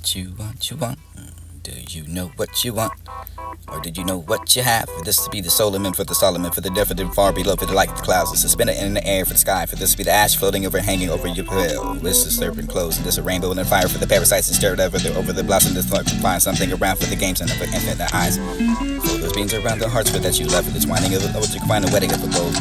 What you want, you want? Do you know what you want? Or did you know what you have? For this to be the Solomon, for the Solomon, for the diffident far below, for the light of the clouds, the suspended in the air, for the sky, for this to be the ash floating over, hanging over your pill. This is serpent clothes, and this a rainbow and a fire for the parasites and stirred over the blossom. This thought to find something around for the games and for infinite eyes. So those beams around the hearts for that you love, for this winding of what you can find a wedding of a gold.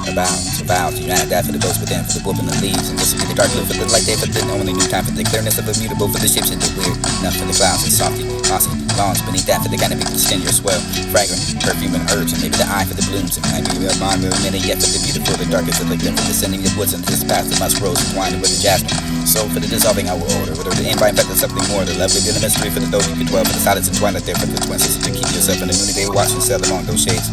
A vow, to unite that for the ghost within, for the wolf and the leaves, and this will be the dark blue for the light day, for the only new time, for the clearness of immutable, for the shapes and the weird, enough for the clouds and softy, mossy, lawns beneath that for the canopy, for the skin, your swell, fragrant, perfume and herbs, and maybe the eye for the blooms, and maybe a bond with a minute yet for the beautiful, the darkest of the glimpse, for the sending of woods into this path, the musk rose entwined with the jasmine. So for the dissolving I will order, for the invite back to something more, the lovely in the mystery, for the those you can dwell, for the silence and twilight there, for the twin sisters to keep yourself in the noonday watching, sail among those shades.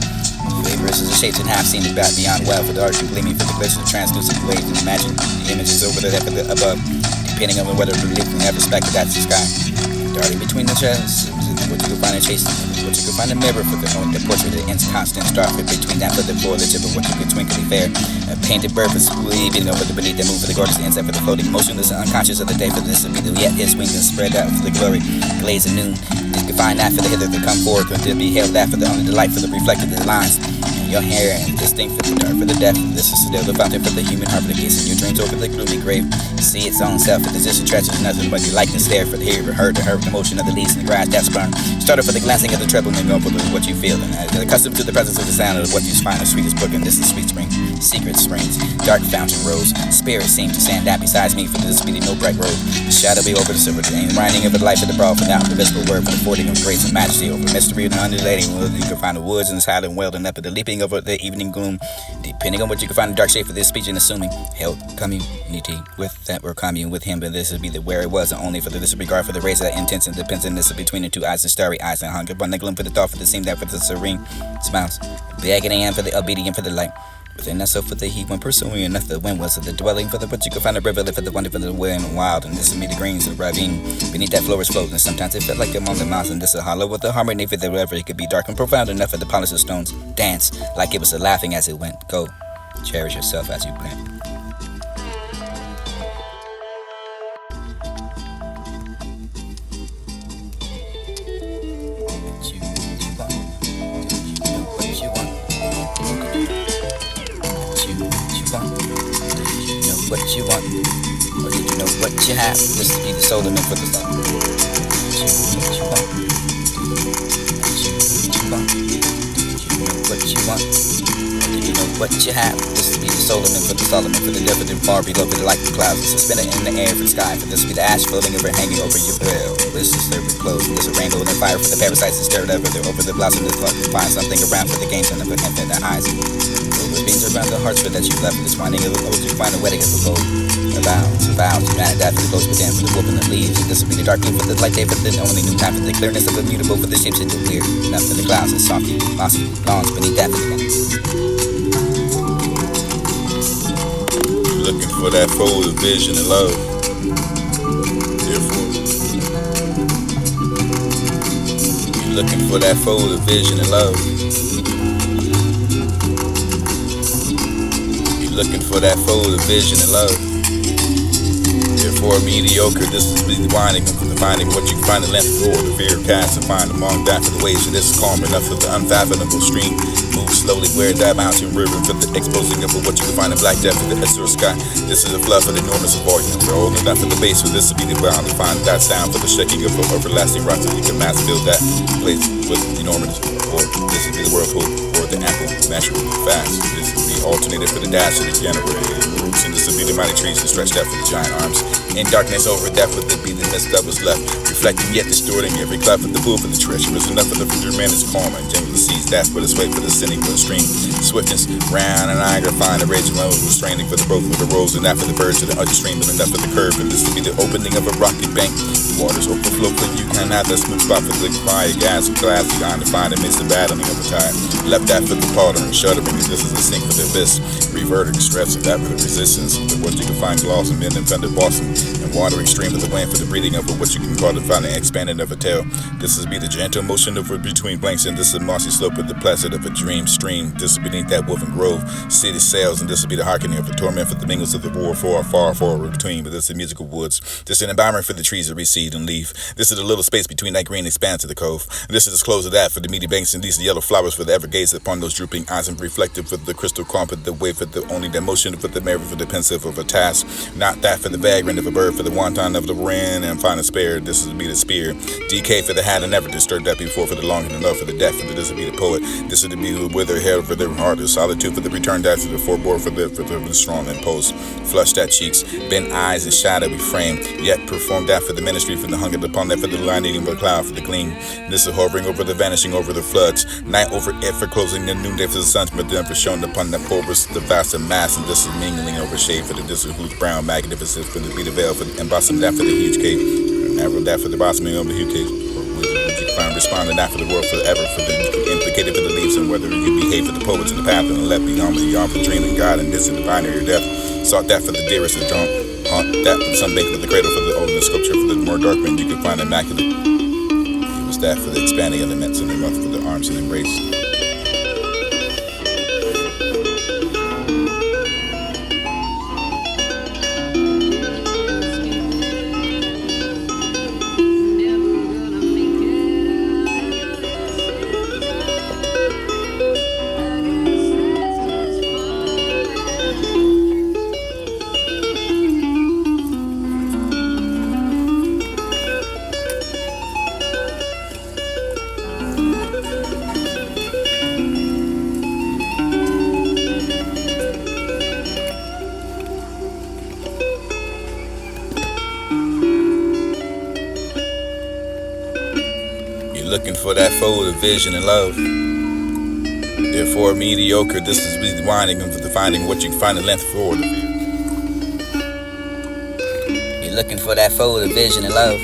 Flavors is the shapes and half seen it back beyond well, for the arch and gleaming, for the glitters of translucent waves, and imagine the images over the heaven above, depending on whether we live from every speck of that sky. Darting between the chests, what you can find a chase, what you can find a mirror for the portrait of the inconstant star fit between that for the foliage of what you could twinkly fair. A painted bird for sweeping over the beneath the move for the gorgeous insect for the floating motionless and unconscious of the day for this will be the yet his wings and spread out for the glory glaze of noon. You can find that for the hither to come forth and to be hailed that for the only delight for the reflected the lines. Your hair and distinct for the dark, for the deaf. This is still the fountain for the human heart, for the gates in your dreams over the gloomy grave. See its own self, for the distant treasures, nothing but your likeness there, for the hearer, heard, the motion of the leaves in the grass that's burned. Started for the glancing of the treble and go for what you feel, and accustomed to the presence of the sound of what you find the sweetest book, and this is sweet spring, secret springs, dark fountain rose. Spirit seemed to stand that besides me, for this speedy no bright road. The shadow be over the silver drain, winding of the life of the broad, for now the visible word, for the fording of grace and majesty over mystery and undulating. You can find the woods and the silent well, and up at the leaping over the evening gloom, depending on what you can find in dark shade for this speech and assuming held community with that or commune with him, but this would be the where it was, and only for the disregard for the race of that intense and dependence between the two eyes and starry eyes, and hunger upon the gloom for the thought for the seam that for the serene smiles, begging and for the obedient for the light. Within us, so for the heat when pursuing enough, the wind was of the dwelling for the but you could find a river for the wonder for the wind and wild, and this is me the greens of the ravine beneath that floor is floating, and sometimes it felt like among the mountains, and this a hollow with the harmony for the river. It could be dark and profound enough for the polished stones dance like it was a laughing as it went. Go cherish yourself as you plant. What you want, or did you know what you have? This will be the Solomon for the song. What you want, what you want, or did you know what you have? This will be the Solomon for the diffident far below, for the light of the clouds, the suspended in the air for the sky, for this will be the ash floating over, hanging over your bill. This is serpent clothes, and this a rainbow and a fire for the parasites and stirred over the blossom. This thought to find something around for the games and the infinite eyes. Beams around the hearts for that you left, for this winding of what you find a wedding of a gold. A vow, to unite that for the ghost within, for the wolf and the leaves, and this will be the dark blue for the light day, for the only new time, for the clearness of immutable, for the shapes and the weird, enough for the clouds and softy, mossy, lawns beneath that for the looking for that fold of vision and love. Therefore, you're looking for that fold of vision and love. Looking for that fold of vision and love. Therefore, mediocre, this is the winding of the finding what you can find in length or the fear cast and find among that for the waves of this calm enough of the unfathomable stream. Move slowly where that mountain river for the exposing of what you can find in black depth of the azure sky. This is the flood for the enormous volume. The old enough for the base for this to be the bound to find that sound for the shaking of the everlasting rocks that you can mass fill that place with enormous. Or this would be the whirlpool or the ample natural fast. This would be alternated for the dash of the January roots, and this would be the mighty trees that stretched out for the giant arms. In darkness over death would be the mist that was left, reflecting yet distorting every cleft of the pool for the treasure. Was enough for the future man is calm and gentle seas. That's but its weight for the sinning for the stream. Swiftness, round and Niagara find the raging love was straining for the growth of the rose, and that for the birds of the other stream, but enough for the curve. And this would be the opening of a rocky bank. The waters overflow, but you can't have that smooth spot for the quiet gas and glass behind to find amidst the battling of the tide. Left that for the powder and shuddering, and this is the sink for the abyss. Reverting stress of that for the resistance. But what you can find gloss and men and thunder Boston. and watering stream of the wind for the breathing of what you can call the finding expanding of a tale. This is be the gentle motion of between blanks, and this is mossy slope of the placid of a dream stream. This is beneath that woven grove, city sails, and this will be the hearkening of the torment for the mingles of the war far between. But this is the musical woods. This is an environment for the trees to recede and leave. This is a little space between that green expanse of the cove. And this is the close of that for the meaty banks, and these are the yellow flowers for the ever gaze upon those drooping eyes and reflective for the crystal calm for the wave for the only that motion for the memory for the pensive of a task. Not that for the vagrant of a bird, for the wanton of the wren and find a spare. This is be the spear. DK for the hat and never disturbed that before for the long and enough for the deaf, and this will be the poet. This is to be with their head for their heart, the solitude for the return that to the foreboard for the strong and post. Flush that cheeks, bent eyes and shadowy frame, yet perform that for the ministry for the hunger upon that for the line eating the cloud for the gleam. This is hovering over the vanishing over the floods, night over it for closing the noonday for the suns, but then for shone upon the porous the vast and mass, and this is mingling over shade for the distant whose brown magnificence for the beat of veil for the embossing that for the huge cave, and never that for the blossoming of the huge cave. Would you find responding that for the world forever for the implicated for the leaves, and whether you behave for the poets in the path and left beyond the dreaming God, and this is the binary death. Sought that for the dearest of drunk, haunt that for the sunbank for the cradle for the older sculpture for the more dark man you can find immaculate. It was that for the expanding elements and the mouth for the arms and embrace. Looking for that fold of vision and love. Therefore, mediocre, this is the winding of the finding what you can find the length for the view. You're looking for that fold of vision and love.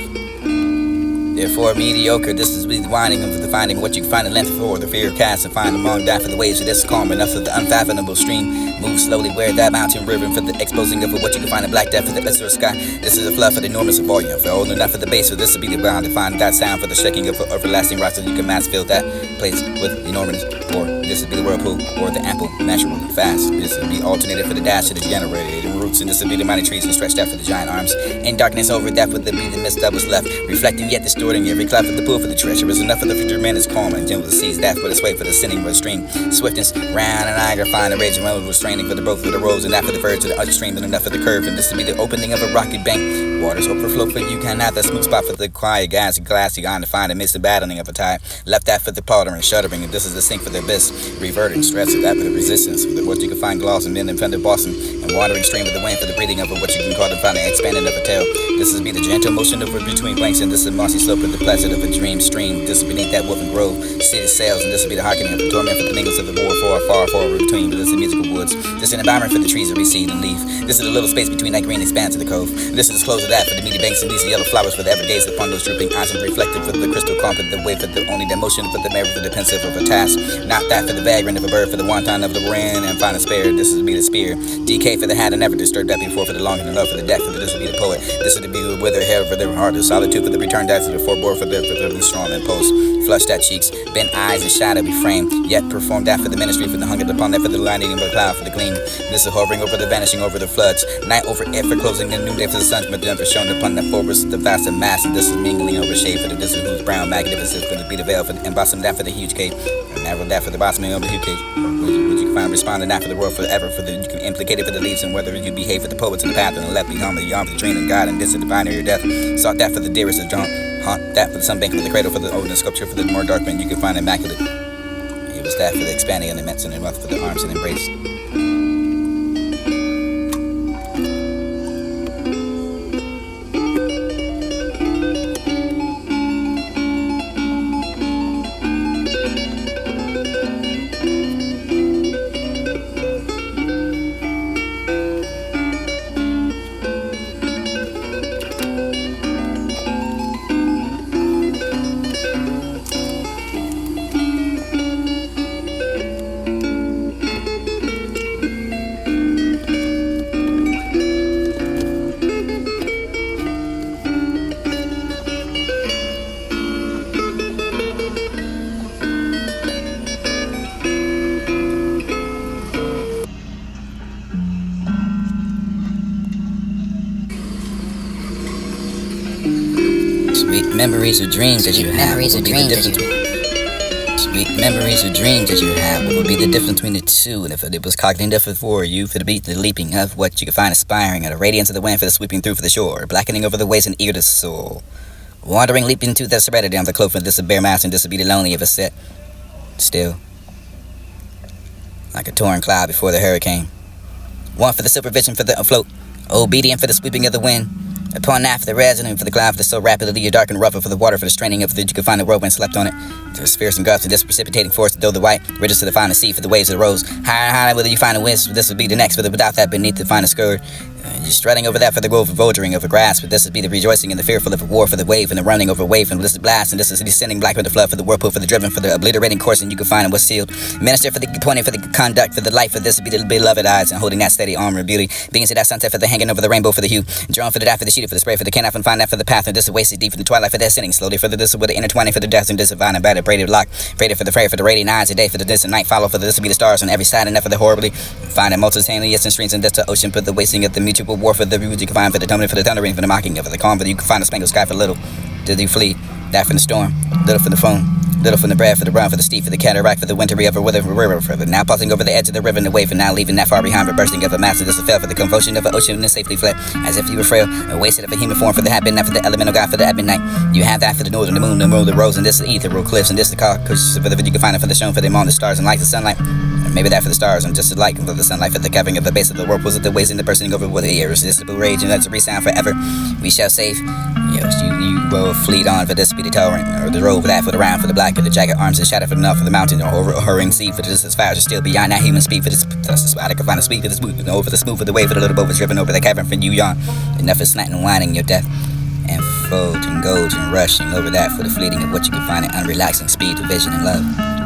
Therefore, mediocre, this is the winding of the finding what you can find the length for the fear cast and find among that for the waves of this calm enough of the unfathomable stream. Move slowly where that mountain river for the exposing of what you can find in black depth for the lesser sky. This is a fluff for the enormous volume for old enough for the base, so this will be the ground to find that sound for the shaking of everlasting rocks, so you can mass fill that place with enormous, or this will be the whirlpool or the ample naturally fast. This will be alternated for the dash of the generated roots, and this will be the mighty trees and stretched out for the giant arms. In darkness over that would be the mist that was left, reflecting yet distorting every cloud for the pool for the treasure. Is enough for the future man is calm and gentle to seize that for the sway for the sinning with stream. Swiftness round and Niagara find the raging road was straining for the broke for the roads, and that for the verge to the other stream, and enough for the curve, and this will be the opening of a rocky bank. Waters overflow for you can have that smooth spot for the quiet gas and glassy on to find a mist and battling of a tide. Left that for the powder and shuddering, and this is the sink for the abyss. Reverting stress of that for the resistance for the what you can find gloss and men and fender Boston, and watering stream of the wind for the breathing of what you can call the finding expanding of a tail. This is be the gentle motion of between blanks, and this is mossy slope of the placid of a dream stream. This is beneath that woven grove, city sails, and this will be the hearkening of the torment for the mingles of the war far between. But this is the musical woods. This is an environment for the trees to recede and leave. This is a little space between that green expanse of the cove. And this is the close of that for the meaty banks, and these are yellow flowers for the ever gaze upon those drooping eyes and reflective for the crystal calm for the wave for the only that motion for the memory for the pensive of a task. Not that for the vagrant of a bird, for the wanton of the wren and find a spare. This is to be the spear. DK for the hat and never disturbed that before for the long and the love for the death for the this will be the poet. This is to be with their hair for their heart, the solitude for the return that to the foreboard for the strong and post. Flush that cheeks, bent eyes and shadowy frame, yet perform that for the ministry for the hunger upon that for the lining of the cloud for the gleam. This is hovering over the vanishing over the floods, night over it for closing the noonday for the suns, but then for shone upon the forest the vast and mass, and this is mingling over shade for the distant whose brown magnificence for the beat of veil for the embossing that for the huge cave, and narrow that for the blossoming of the huge cave. Would you find responding that for the world forever for the you can implicate it for the leaves, and whether you behave for the poets in the path and the left beyond the arm for the dream of God, and this is the binary death. Sought that for the dearest of drunk, haunt that for the sunbank for the cradle for the older sculpture for the more dark man you can find immaculate. It was that for the expanding and immense and the mouth for the arms and embrace. Sweet memories or dreams that you have. Sweet memories or dreams that you have. What would be the difference between the two? And if it was cognitive for you, for the beat, the leaping of what you could find aspiring, or the radiance of the wind for the sweeping through for the shore, blackening over the waves and ear to soul. Wandering, leaping to the serenity down the cloak for this a bare mountain, this would be the lonely of a set. Still, like a torn cloud before the hurricane. One for the silver vision for the afloat, obedient for the sweeping of the wind. Upon that for the resonant, for the cloud for the so rapidly you dark and rougher, for the water for the straining of that you could find the whirlwind slept on it. To the spheres and gulfs of this precipitating force, though the white ridges to the final sea for the waves of the rose. Higher and higher, whether you find a wisp, this would be the next, for the without that beneath the final skirt. You're strutting over that for the grove of vulturing over grass, but this would be the rejoicing and the fearful of a war for the wave and the running over wave and this is blast, and this is descending black with the flood for the whirlpool for the driven for the obliterating course, and you can find it was sealed. Minister for the pointing for the conduct for the life for this would be the beloved eyes and holding that steady armor of beauty. Beings of that sunset for the hanging over the rainbow for the hue, drawn for the dot for the sheet for the spray for the cannot and find that for the path, and this is wasted deep in the twilight for the ascending slowly for the this with the intertwining for the death and this divine and battered braided lock, braided for the fray for the radiant eyes a day for the distant night follow for the this will be the stars on every side and for the horribly find it multi-tainly and streams and this the ocean for the wasting of the mutual war for the roots you can find for the tumbling for the thundering for the mocking of the calm for the you can find the spangled sky for little did you flee that from the storm little from the foam little from the bread for the brown for the steep for the cataract for the wintry of a wither for river for the now passing over the edge of the river and the wave and now leaving that far behind for bursting of a massive this fell for the convulsion of an ocean and safely fled as if you were frail and wasted of a human form for the habit not for the elemental god for the ebon night you have that for the northern the moon the moon the rose and this the ethereal cliffs and this the cause for the you can find it for the shown for the moon the stars and light the sunlight and maybe that for the stars and just the light for the sunlight for the covering of the base of the whirlpools of the waves and the bursting over with the irresistible rage and that's a resound forever we shall save yes you will fleet on for this speedy torrent or the robe that for the round for the black for the jagged arms and shadow for the north for the mountain or hurrying sea for the distance fires are still beyond that human speed for this I can find a speed for the smooth over the smooth for the wave for the little boat was driven over the cavern for you yawn enough is snatching and whining your death and fold and gold and rushing over that for the fleeting of what you can find in unrelaxing speed of vision and love.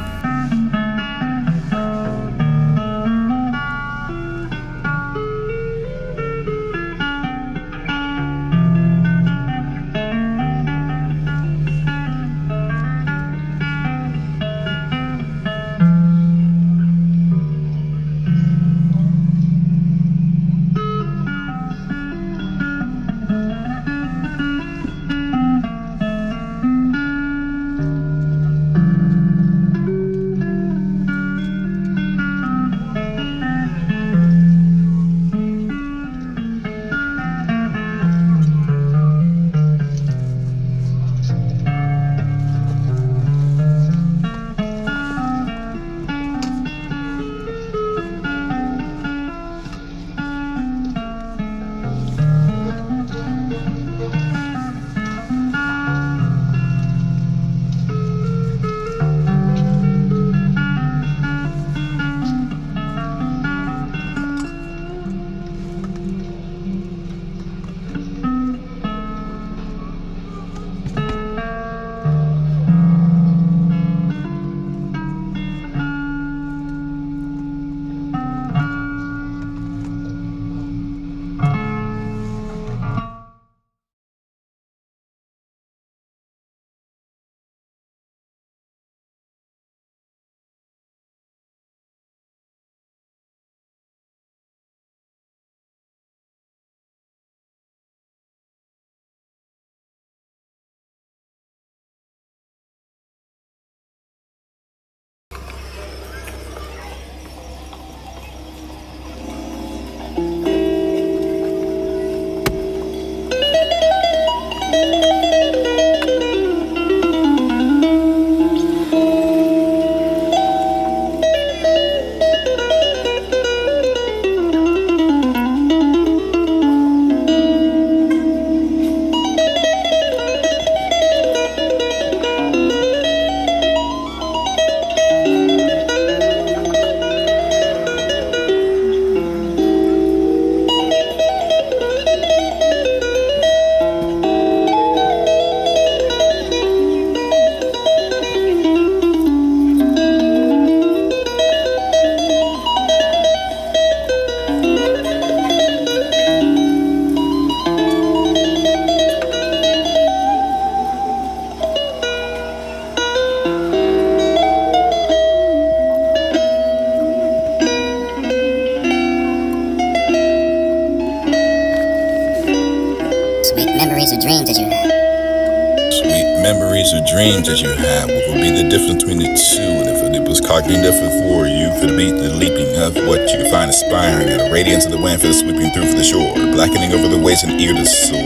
memories or dreams that you have? What will be the difference between the two? And if it was cognitive for you, for the beat, the leaping of what you find inspiring, and the radiance of the wind for the sweeping through for the shore, blackening over the waves and ear to soul.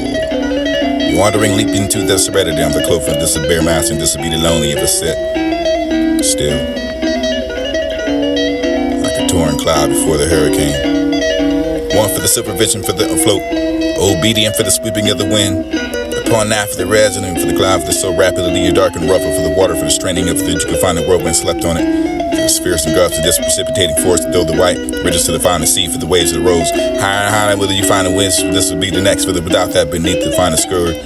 Wandering, leaping to the serenity on the clover, this is bare mass and this will be the lonely of a set. Still, like a torn cloud before the hurricane. One for the supervision for the afloat, obedient for the sweeping of the wind. Upon that for the resonant, for the cloud for the so rapidly you're dark and rougher, for the water for the straining of the you can find the whirlwind slept on it. For the spheres and gusts of this precipitating force to throw the white ridges to the final sea for the waves of the rose. Higher and higher, whether you find a wind, this will be the next, for the without that beneath the final skirt.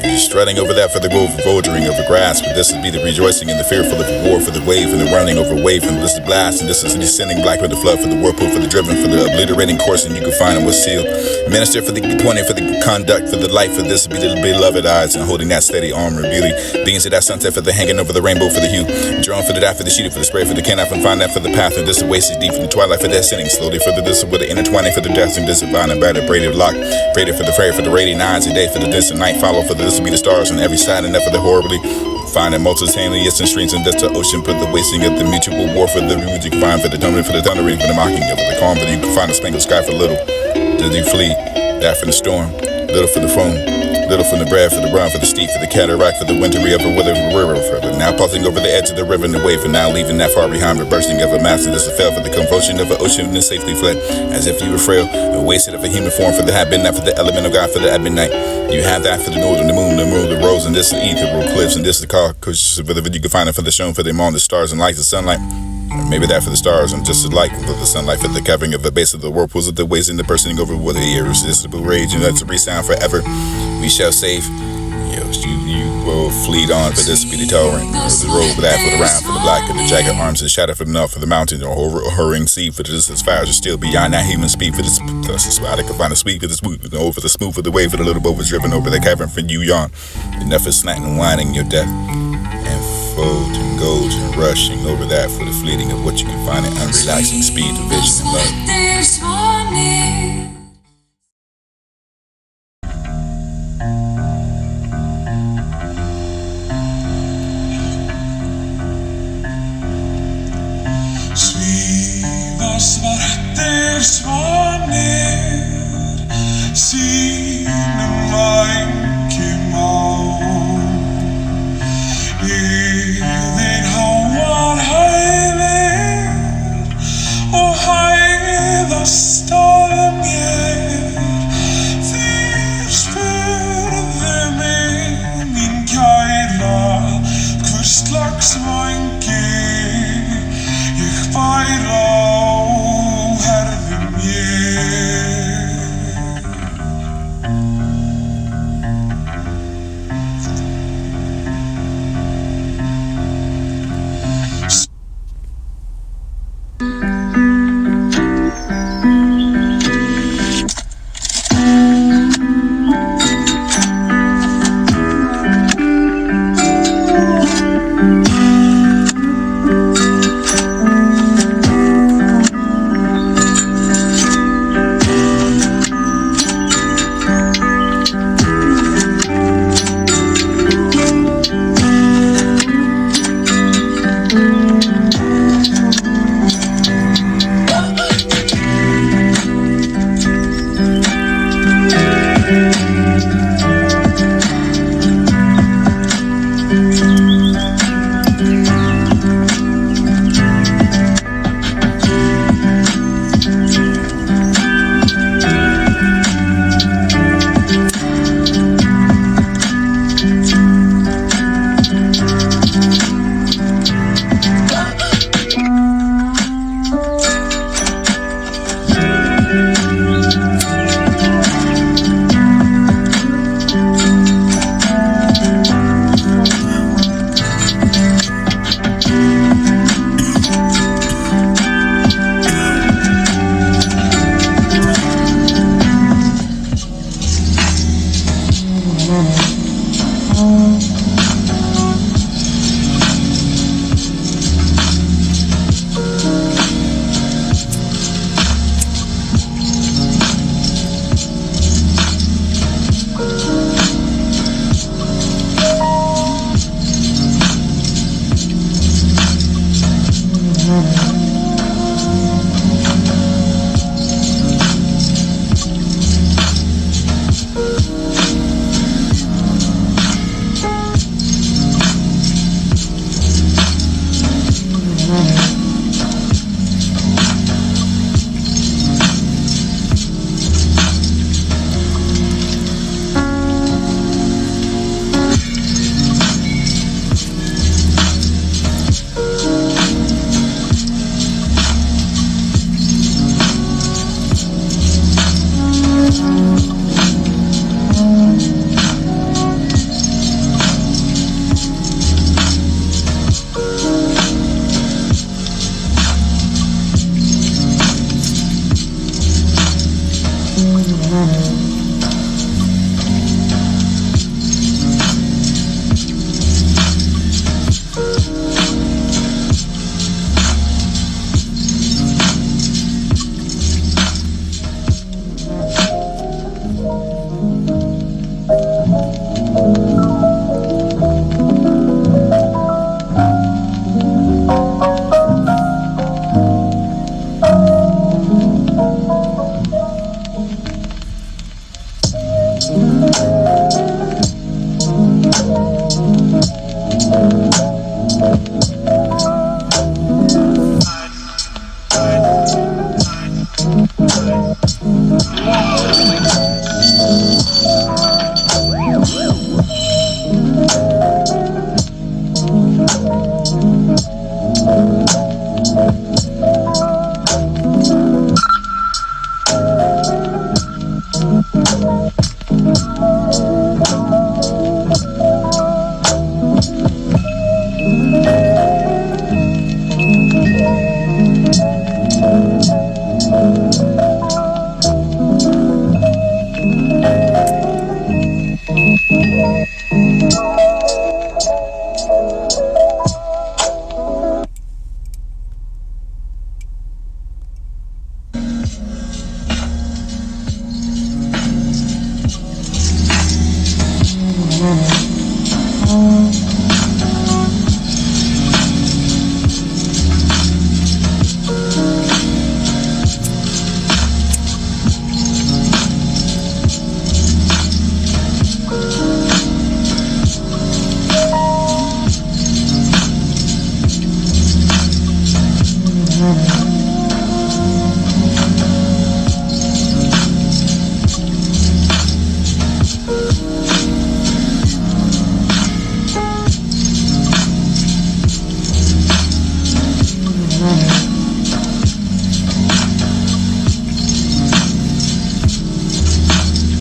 You're strutting over that for the vulturing of the grass, but this would be the rejoicing and the fearful of the war for the wave and the running over wave and this is blast and this is descending black with the flood for the whirlpool for the driven for the obliterating course and you can find them with seal. Minister for the pointing for the conduct for the light for this would be the beloved eyes and holding that steady armor beauty. Beings of that sunset for the hanging over the rainbow for the hue. Drawn for the dot for the sheet for the spray for the can and find that for the path and this is wasted deep in the twilight for the ascending slowly for the this with the intertwining for the death and this divine and battered braided lock. Braided for the fairy for the radiant eyes a day for the distant night follow for the this will be the stars on every side and for the horribly finding multi-taneous and streams and dust to ocean for the wasting of the mutual war for the ruins you can find for the tumbling for the thundering for the mocking of the calm but you can find the spangled sky for little did you flee that from the storm little for the foam little from the bread for the run for the steep for the cataract for the wintry of a weather river further now passing over the edge of the river and the wave and now leaving that far behind but bursting of a mass and this fell for the convulsion of an ocean and safely fled as if you were frail and wasted of a human form for the had been that for the element of God for the at midnight. You have that for the northern, the moon, the rose, and this is ethereal cliffs, and this is the car, cause for the you can find it for the shown for them on the stars and lights, the sunlight. Or maybe that for the stars, and just as like for the sunlight for the covering of the base of the whirlpools of the waves and the bursting over with the irresistible rage, and that's a resound forever. We shall save. You will fleet on, for this will be the torrent, or the road for that, for the round, for the black, and the jagged arms, and shadow for the north, for the mountain, or hurrying sea, for the distance fires are still beyond that human speed, for this, plus the spot, I can find a sweet, for the smooth, and over the smooth, for the wave, for the little boat was driven over the cavern, for you yawn, enough is snatching and whining your death, and fold and gold and rushing over that, for the fleeting of what you can find in unrelaxing speed, and vision and love. Svartir svanir sínum vængjum á yfir háar hæðir og hæðastar mér þeir spurðu mig mín kæra hvers slags vængi ég bæra herðum ég